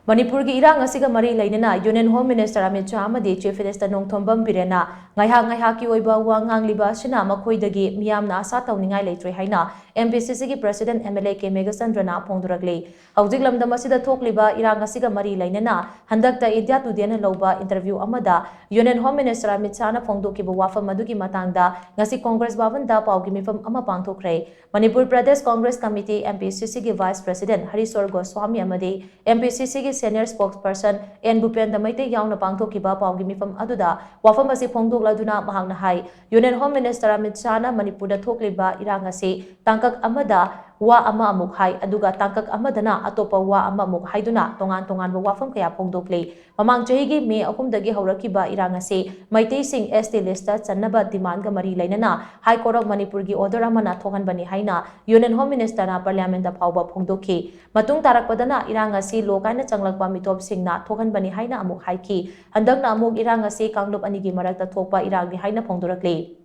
Manipur ki irang asiga mari leinana Union Home Minister Amit Shah Amadi Chief Minister Nongthombam Biren Ngaihak-Ngaihak ki Oiba ngangliba asina makhoidagi Meeyam Asha Touningai Leitre haina MPCC ki President MLA K Meghachandra phongdorakli hauzik lamdam asida thokliba irang asiga mari leinana handakta India Today lauba interview amada Union Home Minister Amit Shah na phongdokiba wafam adugi matangda ngasi Congress bhavanda paugi mifam ama pangthokre Manipur Pradesh Congress Committee MPCC ki Vice President Hariswar Goswami amadi MPCC ki Senior Spokesperson N Bupenda Maite yauna pangthokiba paugi mifam aduda wafam asi phongdokladuna mahangna hai Union Home Minister Amit Shah na Manipurda thokliba irang asi tangkak amada wa ama amuk hai aduga tangkak amadana atopa wa ama amuk haiduna tongan wafam kaya phongdokli mamang chahigi May 3 dagi haurakiba irang asi Maite sing ST lista channaba demand ga mari leinana High Court of Manipur gi order amana thoganbani haina Union Home Minister na Parliament da phawba phongdokhi matung tarakpadana irang asi lokaina changlakpa mitop singna thoganbani haina amuk haiki handakna amuk irang asi kanglup anigi marakta thokpa irang ni haina phongdorakli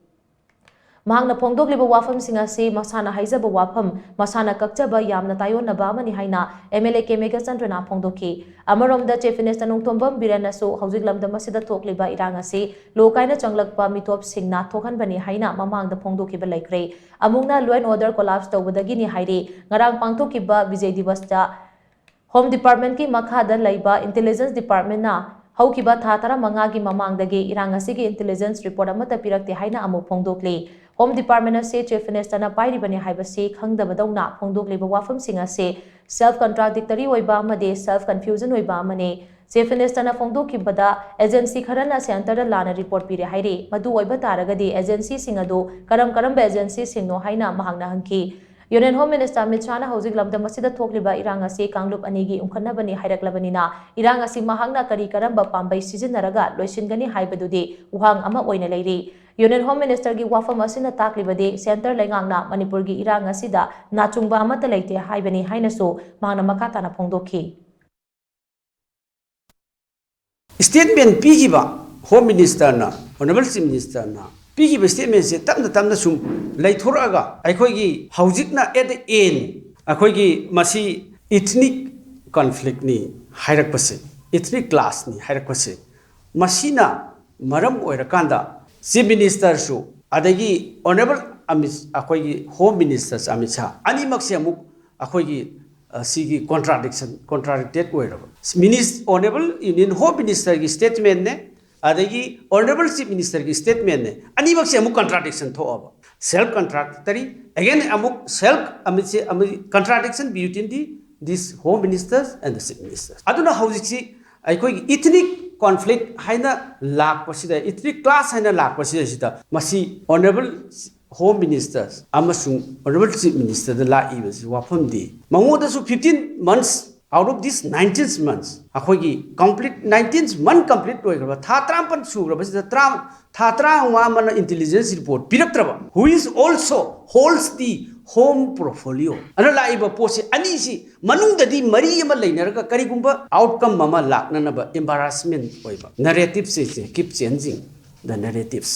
mahangna phongdokliba wafam singasi masana haijaba wafam masana kakchaba yamna tayonnaba amani haina MLA K Meghachandra na phongdokhi amaromda Chief Minister Nongthombam Biren asu hauzik lamdam asida thokliba irang asi lokaina changlakpa mitop singna thokhanbani haina mamangda phongdokhiba laikre amungna law and order collapse tawbadagi ni hairi ngarang pangthokiba Vijay Divas da Home Department ki makhada laiba Intelligence Department na haukiba tha 15 gi mamangdagi irang asigi intelligence report amata pirakte haina amu phongdokli Home Department ase Chief Minister na pairibani haibasi khangdabadawna phongdokliba wafam singa se self contradictory oiba amade self confusion oiba amane Chief Minister na phongdokibada agency kharana center da lana report pire hairi madu oiba taragadi agency singado karam agency singno haina mahangna hanki Union Home Minister Amit Shah na hauzik lamdam asida thokliba irang asi kanglup anigi umkhanabani hairaklabanina irang asi mahangna kari karamba pambai sijinnaraga loisingani haibadudi uhang ama oina leiri Union Home Minister gi wafam asina taklibade center lengangna Manipur gi irang asida nachungba amata leite haibani hainasu mahangna makatana phongdokhi Statement pigiba Home Minister na Honorable Chief Minister na pigiba statement se tamna sum laithoraga aikoigi haujikna at the end aikoigi masi ethnic conflict ni hairakpase ethnic class ni hairakpase masina maram oirakanda Chief Minister su adagi Honorable akoigi Home Minister Amit Shah animak se amuk akoigi sigi contradicted oiraba Honorable Union Home Minister ki statement ne adagi Honorable Chief Minister ki statement ne animak se amuk contradiction thoaba self contradictory again amuk self contradiction between these Home Ministers and the Chief Ministers aduna haujiksi aikoigi ethnic conflict haina lakpasida ethnic class haina lakpasida sida masi Honorable Home Ministers amasung Honorable Chief Minister the la ibas wafam di mangoda su 15 months out of this 19 months akoigi complete 19th month complete oigraba tha trampan sugraba sida tha trangwa mana intelligence report piraktraba who is also holds the home portfolio ana laiba pose ani si manungdadi mari ama leinarga karigumba outcome mama laknanaba embarrassment oiba narrative se keep changing the narratives